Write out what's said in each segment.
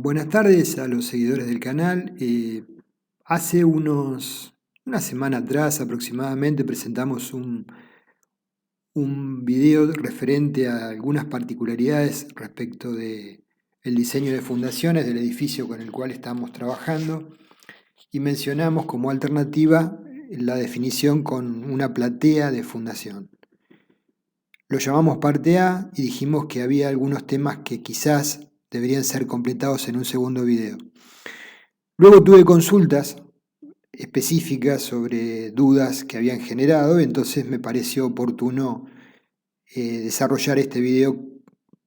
Buenas tardes a los seguidores del canal. Hace una semana atrás aproximadamente presentamos un video referente a algunas particularidades respecto del diseño de fundaciones del edificio con el cual estamos trabajando y mencionamos como alternativa la definición con una platea de fundación. Lo llamamos parte A y dijimos que había algunos temas que quizás deberían ser completados en un segundo video. Luego tuve consultas específicas sobre dudas que habían generado, entonces me pareció oportuno desarrollar este video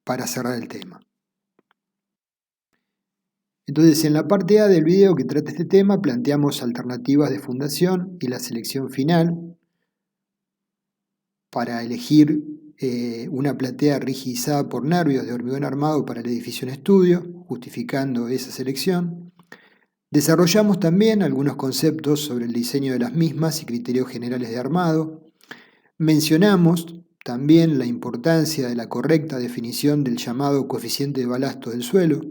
para cerrar el tema. Entonces, en la parte A del video que trata este tema, planteamos alternativas de fundación y la selección final para elegir una platea rigidizada por nervios de hormigón armado para el edificio en estudio, justificando esa selección. Desarrollamos también algunos conceptos sobre el diseño de las mismas y criterios generales de armado. Mencionamos también la importancia de la correcta definición del llamado coeficiente de balasto del suelo.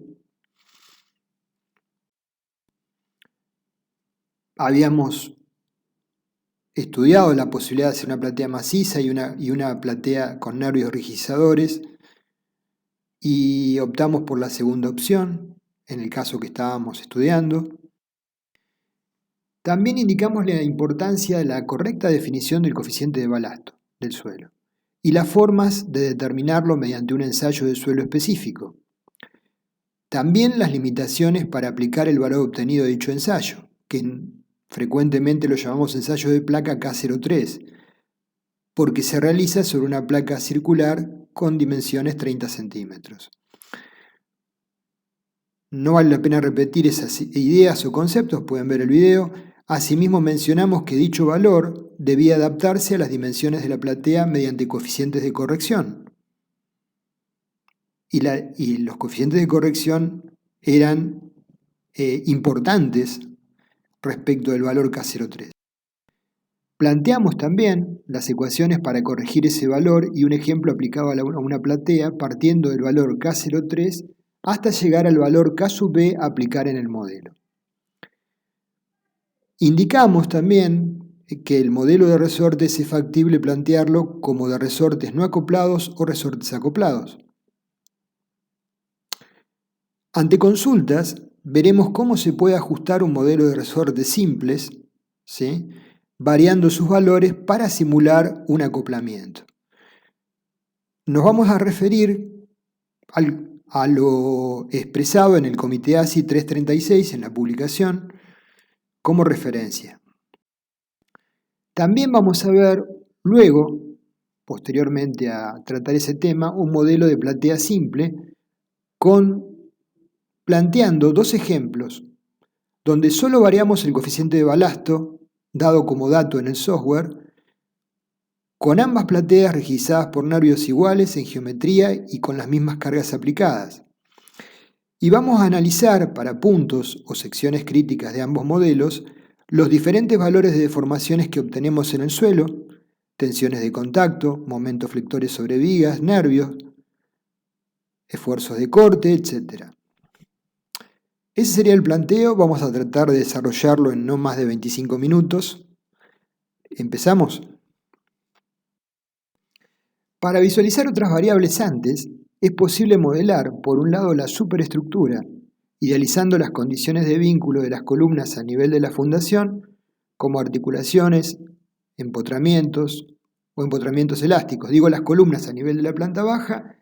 Habíamos estudiado la posibilidad de hacer una platea maciza y una platea con nervios rigidizadores y optamos por la segunda opción, en el caso que estábamos estudiando. También indicamos la importancia de la correcta definición del coeficiente de balasto del suelo y las formas de determinarlo mediante un ensayo de suelo específico. También las limitaciones para aplicar el valor obtenido de dicho ensayo, que frecuentemente lo llamamos ensayo de placa K03, porque se realiza sobre una placa circular con dimensiones 30 centímetros. No vale la pena repetir esas ideas o conceptos, pueden ver el video. Asimismo mencionamos que dicho valor debía adaptarse a las dimensiones de la platea mediante coeficientes de corrección. Y los coeficientes de corrección eran importantes respecto del valor K03. Planteamos también las ecuaciones para corregir ese valor y un ejemplo aplicado a una platea partiendo del valor K03 hasta llegar al valor K sub B a aplicar en el modelo. Indicamos también que el modelo de resortes es factible plantearlo como de resortes no acoplados o resortes acoplados. Ante consultas, veremos cómo se puede ajustar un modelo de resortes simples, ¿sí?, variando sus valores para simular un acoplamiento. Nos vamos a referir a lo expresado en el Comité ASI 336 en la publicación como referencia. También vamos a ver luego, posteriormente a tratar ese tema, un modelo de platea simple planteando dos ejemplos donde solo variamos el coeficiente de balasto dado como dato en el software, con ambas plateas rigidizadas por nervios iguales en geometría y con las mismas cargas aplicadas. Y vamos a analizar para puntos o secciones críticas de ambos modelos los diferentes valores de deformaciones que obtenemos en el suelo, tensiones de contacto, momentos flectores sobre vigas, nervios, esfuerzos de corte, etc. Ese sería el planteo, vamos a tratar de desarrollarlo en no más de 25 minutos. ¿Empezamos? Para visualizar otras variables antes, es posible modelar, por un lado, la superestructura, idealizando las condiciones de vínculo de las columnas a nivel de la fundación, como articulaciones, empotramientos o empotramientos elásticos. Digo las columnas a nivel de la planta baja,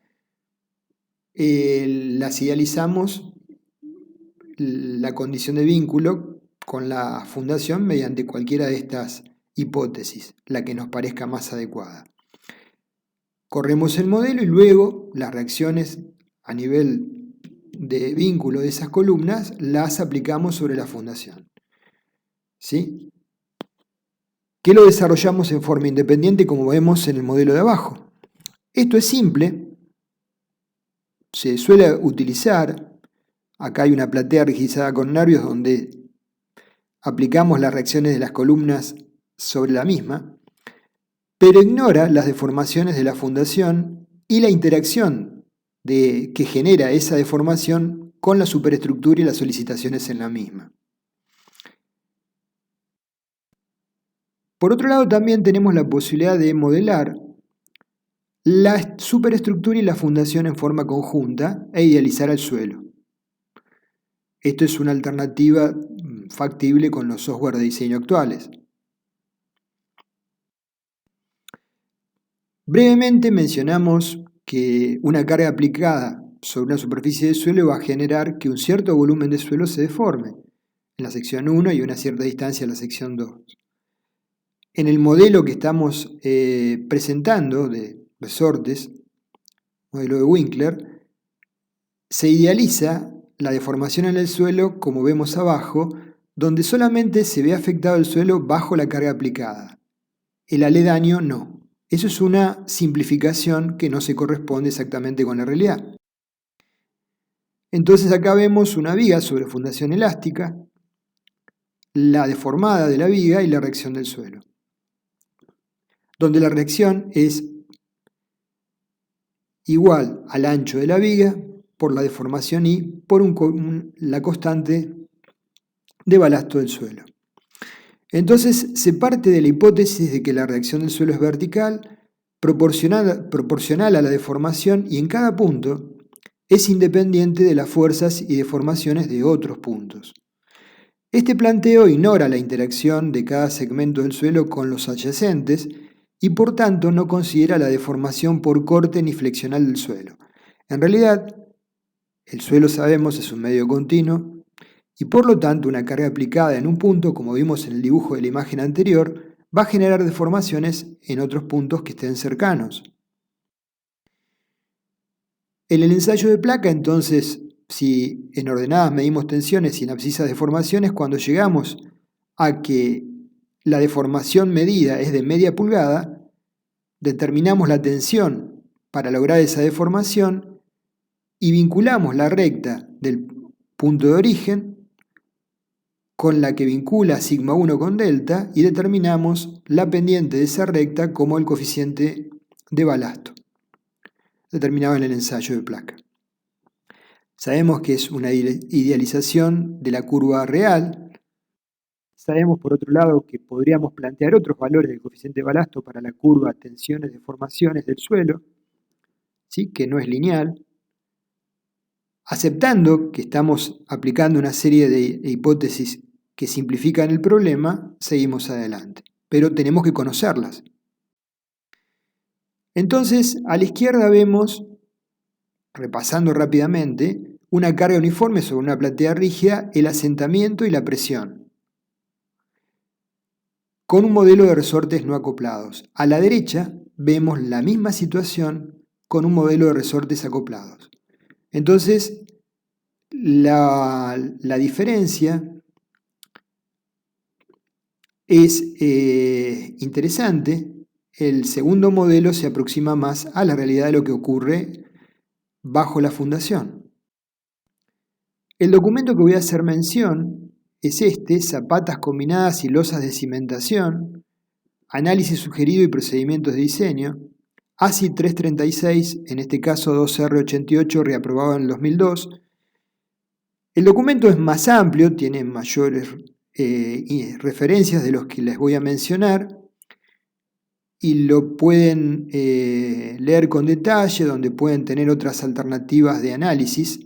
las idealizamos la condición de vínculo con la fundación mediante cualquiera de estas hipótesis, la que nos parezca más adecuada. Corremos el modelo y luego las reacciones a nivel de vínculo de esas columnas las aplicamos sobre la fundación. ¿Sí? Que lo desarrollamos en forma independiente como vemos en el modelo de abajo. Esto es simple, se suele utilizar. Acá hay una platea rigidizada con nervios donde aplicamos las reacciones de las columnas sobre la misma, pero ignora las deformaciones de la fundación y la interacción que genera esa deformación con la superestructura y las solicitaciones en la misma. Por otro lado, también tenemos la posibilidad de modelar la superestructura y la fundación en forma conjunta e idealizar el suelo. Esto es una alternativa factible con los software de diseño actuales. Brevemente mencionamos que una carga aplicada sobre una superficie de suelo va a generar que un cierto volumen de suelo se deforme en la sección 1 y una cierta distancia en la sección 2. En el modelo que estamos presentando de resortes, modelo de Winkler, se idealiza la deformación en el suelo, como vemos abajo, donde solamente se ve afectado el suelo bajo la carga aplicada. El aledaño no. Eso es una simplificación que no se corresponde exactamente con la realidad. Entonces acá vemos una viga sobre fundación elástica, la deformada de la viga y la reacción del suelo, donde la reacción es igual al ancho de la viga por la deformación y por la constante de balasto del suelo. Entonces se parte de la hipótesis de que la reacción del suelo es vertical, proporcional a la deformación y en cada punto es independiente de las fuerzas y deformaciones de otros puntos. Este planteo ignora la interacción de cada segmento del suelo con los adyacentes y por tanto no considera la deformación por corte ni flexional del suelo. En realidad, el suelo, sabemos, es un medio continuo y por lo tanto una carga aplicada en un punto, como vimos en el dibujo de la imagen anterior, va a generar deformaciones en otros puntos que estén cercanos. En el ensayo de placa, entonces, si en ordenadas medimos tensiones y en abscisas deformaciones, cuando llegamos a que la deformación medida es de media pulgada, determinamos la tensión para lograr esa deformación y vinculamos la recta del punto de origen con la que vincula sigma 1 con delta y determinamos la pendiente de esa recta como el coeficiente de balasto, determinado en el ensayo de placa. Sabemos que es una idealización de la curva real. Sabemos, por otro lado, que podríamos plantear otros valores del coeficiente de balasto para la curva tensiones deformaciones del suelo, ¿sí? Que no es lineal. Aceptando que estamos aplicando una serie de hipótesis que simplifican el problema, seguimos adelante. Pero tenemos que conocerlas. Entonces, a la izquierda vemos, repasando rápidamente, una carga uniforme sobre una platea rígida, el asentamiento y la presión, con un modelo de resortes no acoplados. A la derecha vemos la misma situación con un modelo de resortes acoplados. Entonces, la diferencia es interesante. El segundo modelo se aproxima más a la realidad de lo que ocurre bajo la fundación. El documento que voy a hacer mención es este: zapatas combinadas y losas de cimentación, análisis sugerido y procedimientos de diseño, ASI 336, en este caso 2R88, reaprobado en el 2002. El documento es más amplio, tiene mayores referencias de los que les voy a mencionar y lo pueden leer con detalle, donde pueden tener otras alternativas de análisis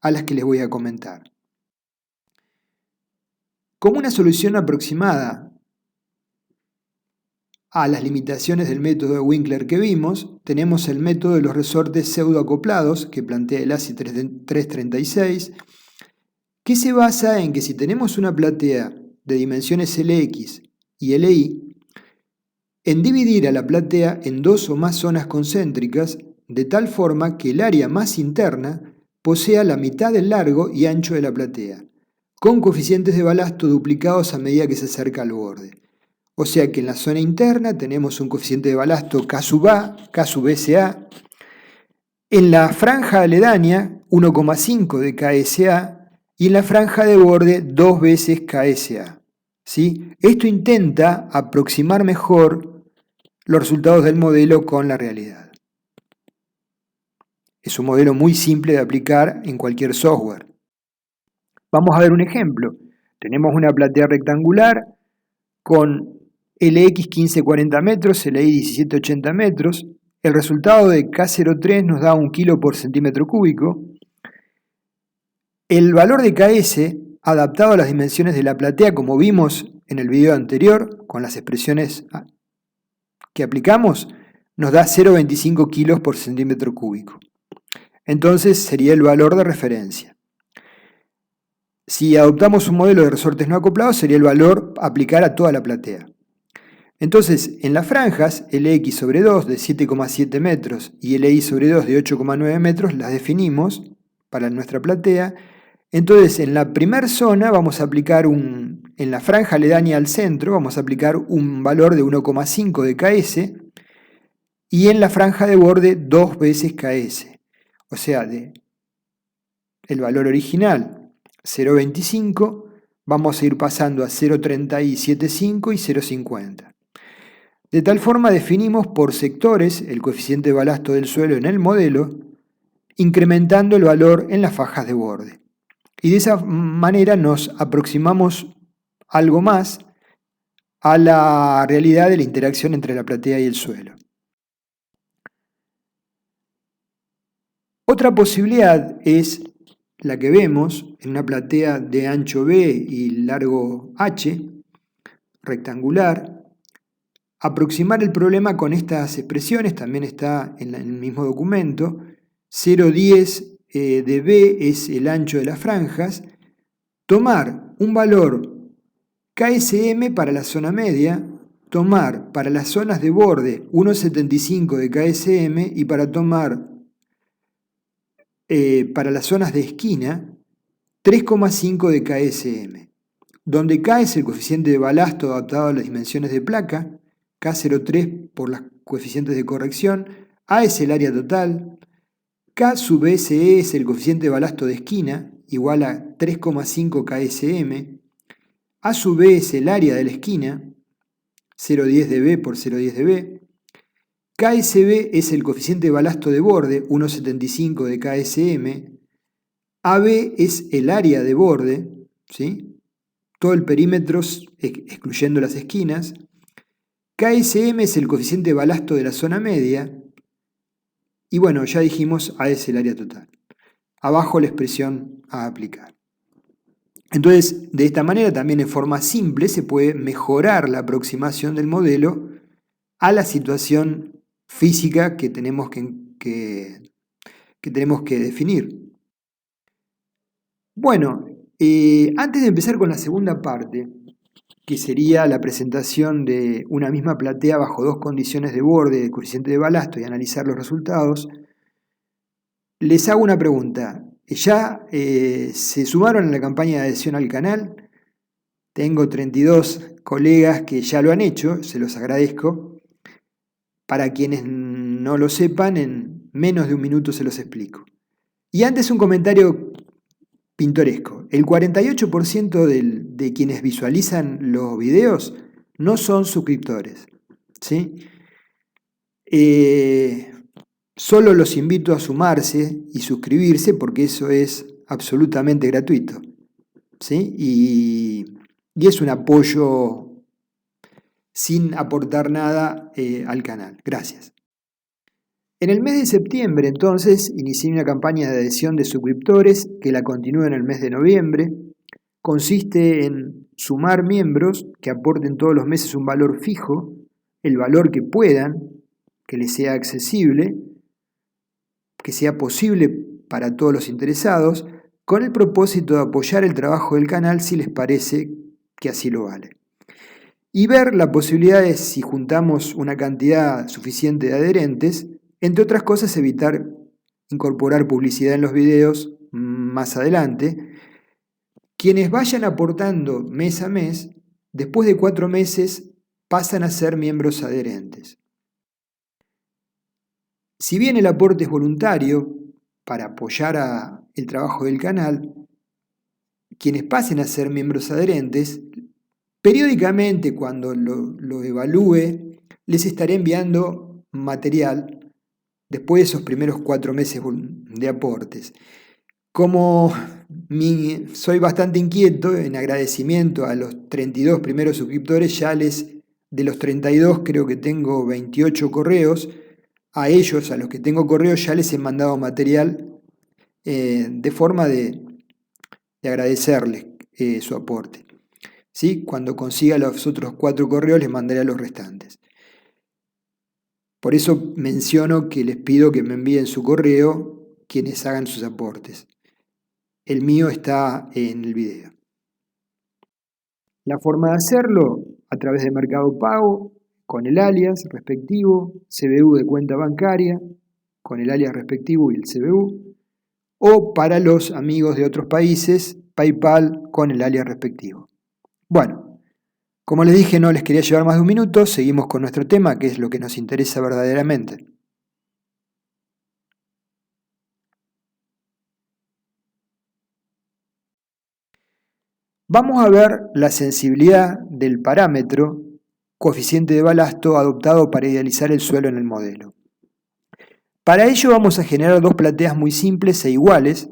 a las que les voy a comentar. Como una solución aproximada a las limitaciones del método de Winkler que vimos, tenemos el método de los resortes pseudoacoplados que plantea el ASI 336, que se basa en que si tenemos una platea de dimensiones LX y LY, en dividir a la platea en dos o más zonas concéntricas de tal forma que el área más interna posea la mitad del largo y ancho de la platea, con coeficientes de balasto duplicados a medida que se acerca al borde. O sea que en la zona interna tenemos un coeficiente de balasto K sub A, K sub SA, en la franja aledaña 1,5 de KSA y en la franja de borde 2 veces KSA. ¿Sí? Esto intenta aproximar mejor los resultados del modelo con la realidad. Es un modelo muy simple de aplicar en cualquier software. Vamos a ver un ejemplo. Tenemos una platea rectangular con LX 1540 metros, LI 1780 metros. El resultado de K03 nos da 1 kilo por centímetro cúbico. El valor de KS, adaptado a las dimensiones de la platea, como vimos en el video anterior, con las expresiones que aplicamos, nos da 0,25 kilos por centímetro cúbico. Entonces sería el valor de referencia. Si adoptamos un modelo de resortes no acoplados, sería el valor a aplicar a toda la platea. Entonces, en las franjas, LX sobre 2 de 7,7 metros y LI sobre 2 de 8,9 metros las definimos para nuestra platea. Entonces, en la primera zona vamos a aplicar en la franja aledaña al centro, vamos a aplicar un valor de 1,5 de KS y en la franja de borde 2 veces KS. O sea, el valor original 0,25, vamos a ir pasando a 0,375 y 0,50. De tal forma definimos por sectores el coeficiente de balasto del suelo en el modelo, incrementando el valor en las fajas de borde. Y de esa manera nos aproximamos algo más a la realidad de la interacción entre la platea y el suelo. Otra posibilidad es la que vemos en una platea de ancho B y largo H, rectangular. Aproximar el problema con estas expresiones, también está en el mismo documento. 0,10 de B es el ancho de las franjas. Tomar un valor KSM para la zona media, tomar para las zonas de borde 1,75 de KSM y para tomar para las zonas de esquina 3,5 de KSM, donde K es el coeficiente de balasto adaptado a las dimensiones de placa, K03 por las coeficientes de corrección, A es el área total, K sub SE es el coeficiente de balasto de esquina, igual a 3,5 KSM, A sub B es el área de la esquina, 0,10 de B por 0,10 de B, KSB es el coeficiente de balasto de borde, 1,75 de KSM, AB es el área de borde, ¿sí? Todo el perímetro excluyendo las esquinas, KSM es el coeficiente de balasto de la zona media, y bueno, ya dijimos, A es el área total. Abajo la expresión a aplicar. Entonces, de esta manera también en forma simple se puede mejorar la aproximación del modelo a la situación física que tenemos que definir. Bueno, antes de empezar con la segunda parte, que sería la presentación de una misma platea bajo dos condiciones de borde de coeficiente de balasto y analizar los resultados, les hago una pregunta. ¿Ya se sumaron a la campaña de adhesión al canal? Tengo 32 colegas que ya lo han hecho, se los agradezco. Para quienes no lo sepan, en menos de un minuto se los explico. Y antes un comentario pintoresco. El 48% de quienes visualizan los videos no son suscriptores, ¿sí? Solo los invito a sumarse y suscribirse porque eso es absolutamente gratuito, ¿sí? Y es un apoyo sin aportar nada al canal. Gracias. En el mes de septiembre, entonces, inicié una campaña de adhesión de suscriptores que la continúa en el mes de noviembre. Consiste en sumar miembros que aporten todos los meses un valor fijo, el valor que puedan, que les sea accesible, que sea posible para todos los interesados, con el propósito de apoyar el trabajo del canal si les parece que así lo vale. Y ver la posibilidad de, si juntamos una cantidad suficiente de adherentes, entre otras cosas, evitar incorporar publicidad en los videos más adelante. Quienes vayan aportando mes a mes, después de 4 meses pasan a ser miembros adherentes. Si bien el aporte es voluntario para apoyar el trabajo del canal, quienes pasen a ser miembros adherentes, periódicamente cuando lo evalúe, les estaré enviando material después de esos primeros 4 meses de aportes. Como soy bastante inquieto en agradecimiento a los 32 primeros suscriptores, de los 32 creo que tengo 28 correos, a ellos, a los que tengo correos, ya les he mandado material de forma de agradecerles su aporte. ¿Sí? Cuando consiga los otros 4 correos les mandaré a los restantes. Por eso menciono que les pido que me envíen su correo quienes hagan sus aportes. El mío está en el video. La forma de hacerlo, a través de Mercado Pago, con el alias respectivo, CBU de cuenta bancaria, con el alias respectivo y el CBU, o para los amigos de otros países, PayPal con el alias respectivo. Bueno, como les dije, no les quería llevar más de un minuto, seguimos con nuestro tema, que es lo que nos interesa verdaderamente. Vamos a ver la sensibilidad del parámetro coeficiente de balasto adoptado para idealizar el suelo en el modelo. Para ello vamos a generar 2 plateas muy simples e iguales,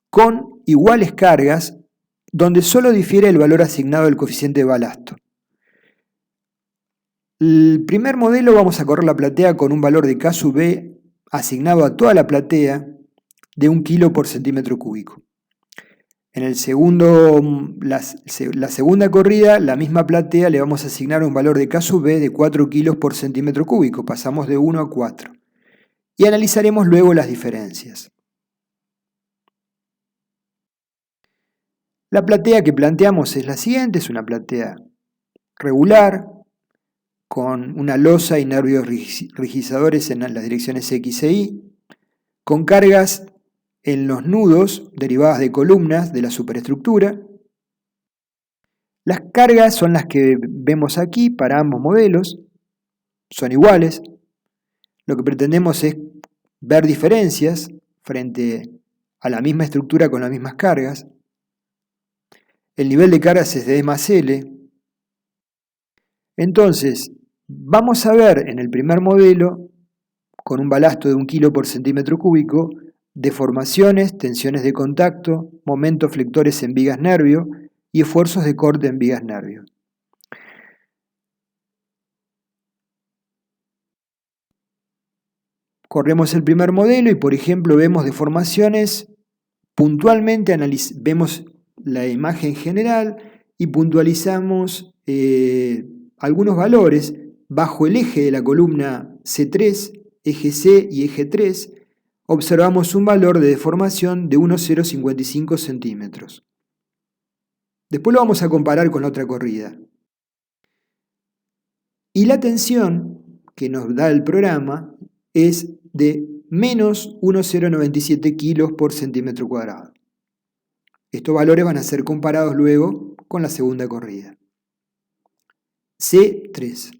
con iguales cargas, donde solo difiere el valor asignado del coeficiente de balasto. El primer modelo vamos a correr la platea con un valor de K sub B asignado a toda la platea de 1 kilo por centímetro cúbico. En la segunda corrida, la misma platea le vamos a asignar un valor de K sub B de 4 kilos por centímetro cúbico, pasamos de 1 a 4. Y analizaremos luego las diferencias. La platea que planteamos es la siguiente, es una platea regular, con una losa y nervios rigizadores en las direcciones X e Y, con cargas en los nudos derivadas de columnas de la superestructura. Las cargas son las que vemos aquí para ambos modelos, son iguales. Lo que pretendemos es ver diferencias frente a la misma estructura con las mismas cargas. El nivel de cargas es de D más L. Entonces, vamos a ver en el primer modelo, con un balasto de 1 kilo por centímetro cúbico, deformaciones, tensiones de contacto, momentos flectores en vigas nervio y esfuerzos de corte en vigas nervio. Corremos el primer modelo y, por ejemplo, vemos deformaciones, puntualmente vemos la imagen general y puntualizamos algunos valores bajo el eje de la columna C3, eje C y eje 3, observamos un valor de deformación de 1,055 centímetros. Después lo vamos a comparar con otra corrida. Y la tensión que nos da el programa es de menos 1,097 kilos por centímetro cuadrado. Estos valores van a ser comparados luego con la segunda corrida. C3.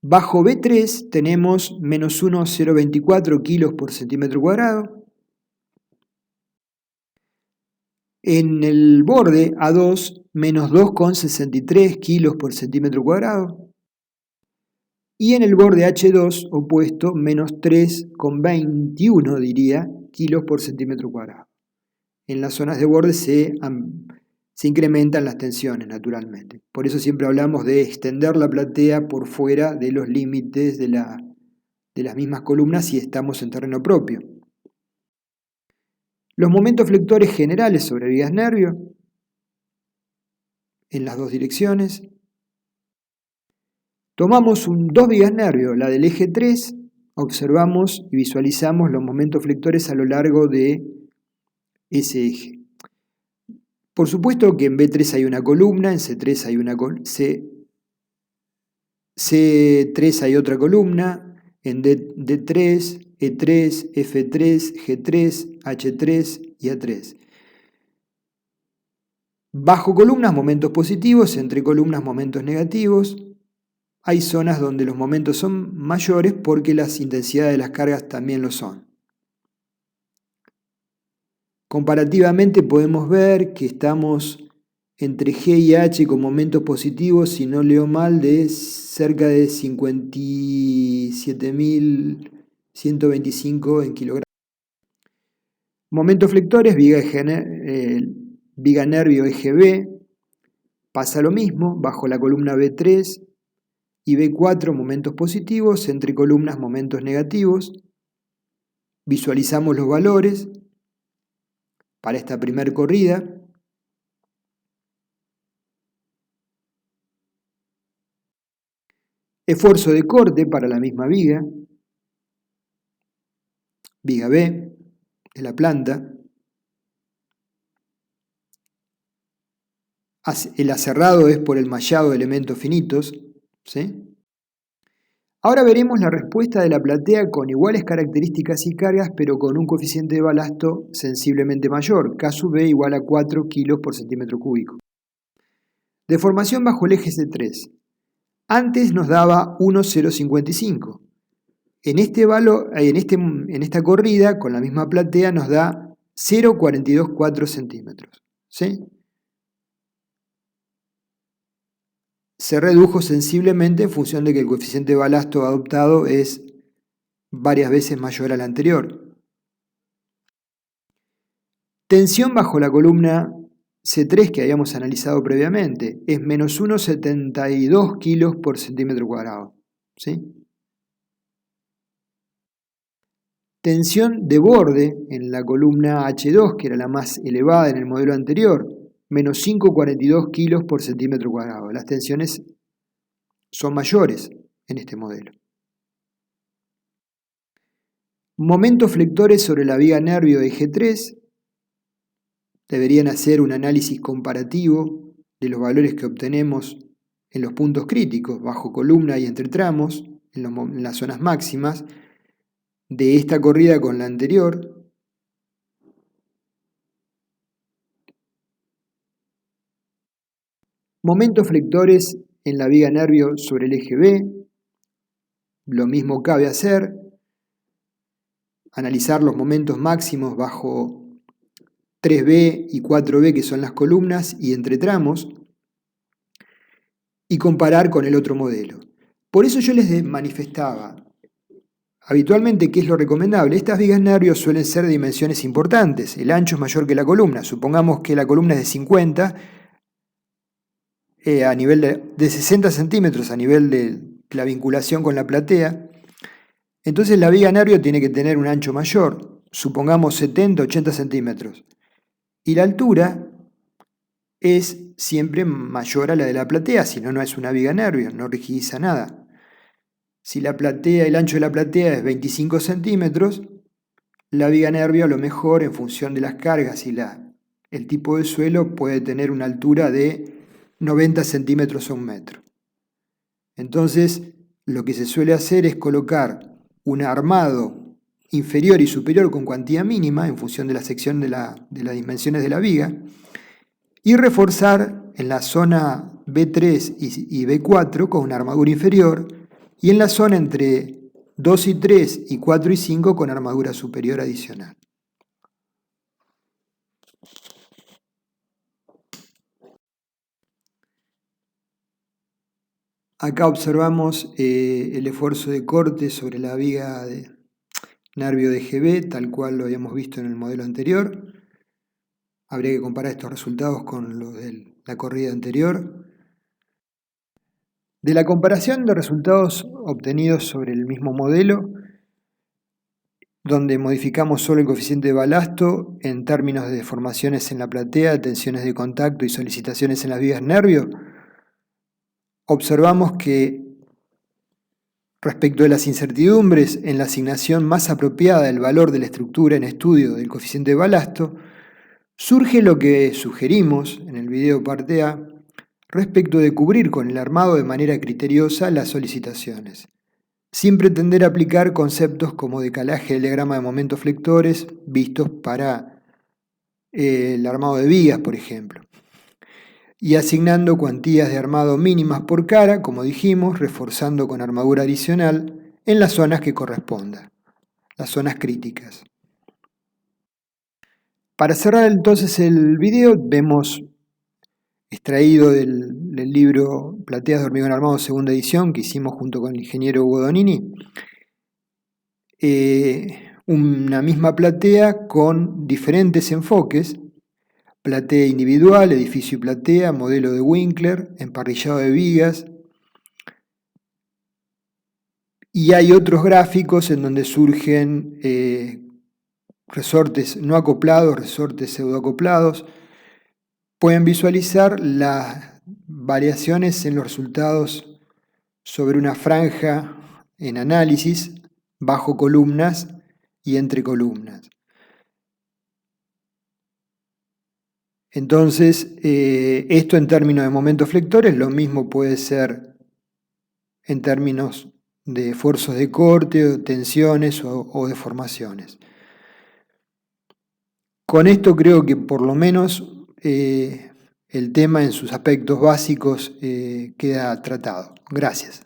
Bajo B3 tenemos menos 1,024 kilos por centímetro cuadrado. En el borde A2, menos 2,63 kilos por centímetro cuadrado. Y en el borde H2 opuesto, menos 3,21 diría, kilos por centímetro cuadrado. En las zonas de borde se incrementan las tensiones naturalmente. Por eso siempre hablamos de extender la platea por fuera de los límites de las mismas columnas si estamos en terreno propio. Los momentos flectores generales sobre vigas nervio en las dos direcciones. Tomamos 2 vigas nervio, la del eje 3, observamos y visualizamos los momentos flectores a lo largo de ese eje. Por supuesto que en B3 hay una columna, en C3 hay C3 hay otra columna, en D3, E3, F3, G3, H3 y A3. Bajo columnas momentos positivos, entre columnas momentos negativos. Hay zonas donde los momentos son mayores porque las intensidades de las cargas también lo son. Comparativamente podemos ver que estamos entre G y H con momentos positivos, si no leo mal, de cerca de 57.125 en kilogramos. Momentos flectores, viga nervio eje B, pasa lo mismo, bajo la columna B3 y B4 momentos positivos, entre columnas momentos negativos. Visualizamos los valores para esta primera corrida. Esfuerzo de corte para la misma viga. Viga B de la planta. El aserrado es por el mallado de elementos finitos, ¿sí? Ahora veremos la respuesta de la platea con iguales características y cargas, pero con un coeficiente de balasto sensiblemente mayor, K sub B igual a 4 kilos por centímetro cúbico. Deformación bajo el eje C3. Antes nos daba 1,055. En esta corrida, con la misma platea, nos da 0,424 centímetros. ¿Sí? Se redujo sensiblemente en función de que el coeficiente de balasto adoptado es varias veces mayor al anterior. Tensión bajo la columna C3 que habíamos analizado previamente es menos 1,72 kilos por centímetro cuadrado. ¿Sí? Tensión de borde en la columna H2, que era la más elevada en el modelo anterior, menos 5,42 kilos por centímetro cuadrado. Las tensiones son mayores en este modelo. Momentos flectores sobre la viga nervio de eje 3. Deberían hacer un análisis comparativo de los valores que obtenemos en los puntos críticos, bajo columna y entre tramos, en las zonas máximas, de esta corrida con la anterior. Momentos flectores en la viga nervio sobre el eje B. Lo mismo cabe hacer. Analizar los momentos máximos bajo 3B y 4B, que son las columnas, y entre tramos, y comparar con el otro modelo. Por eso yo les manifestaba habitualmente que es lo recomendable. Estas vigas nervios suelen ser de dimensiones importantes. El ancho es mayor que la columna. Supongamos que la columna es de 50 a nivel de 60 centímetros a nivel de la vinculación con la platea. Entonces la viga nervio tiene que tener un ancho mayor, supongamos 70, 80 centímetros. Y la altura es siempre mayor a la de la platea, si no, no es una viga nervio, no rigidiza nada. Si la platea, el ancho de la platea es 25 centímetros, la viga nervio a lo mejor en función de las cargas y el tipo de suelo puede tener una altura de 90 centímetros a 1 metro. Entonces lo que se suele hacer es colocar un armado inferior y superior con cuantía mínima en función de la sección de las dimensiones de la viga y reforzar en la zona B3 y B4 con una armadura inferior y en la zona entre 2 y 3 y 4 y 5 con armadura superior adicional. Acá observamos el esfuerzo de corte sobre la viga de nervio de eje B, tal cual lo habíamos visto en el modelo anterior. Habría que comparar estos resultados con los de la corrida anterior. De la comparación de resultados obtenidos sobre el mismo modelo, donde modificamos solo el coeficiente de balasto en términos de deformaciones en la platea, tensiones de contacto y solicitaciones en las vigas nervio, observamos que respecto de las incertidumbres en la asignación más apropiada del valor de la estructura en estudio del coeficiente de balasto, surge lo que sugerimos en el video parte A respecto de cubrir con el armado de manera criteriosa las solicitaciones, sin pretender aplicar conceptos como decalaje del diagrama de momentos flectores vistos para el armado de vigas, por ejemplo, y asignando cuantías de armado mínimas por cara, como dijimos, reforzando con armadura adicional en las zonas que corresponda, las zonas críticas. Para cerrar entonces el video, vemos extraído del libro Plateas de hormigón armado, segunda edición, que hicimos junto con el ingeniero Hugo Donini, una misma platea con diferentes enfoques: platea individual, edificio y platea, modelo de Winkler, emparrillado de vigas. Y hay otros gráficos en donde surgen resortes no acoplados, resortes pseudoacoplados. Pueden visualizar las variaciones en los resultados sobre una franja en análisis, bajo columnas y entre columnas. Entonces, esto en términos de momentos flectores, lo mismo puede ser en términos de esfuerzos de corte, tensiones o deformaciones. Con esto creo que por lo menos el tema en sus aspectos básicos queda tratado. Gracias.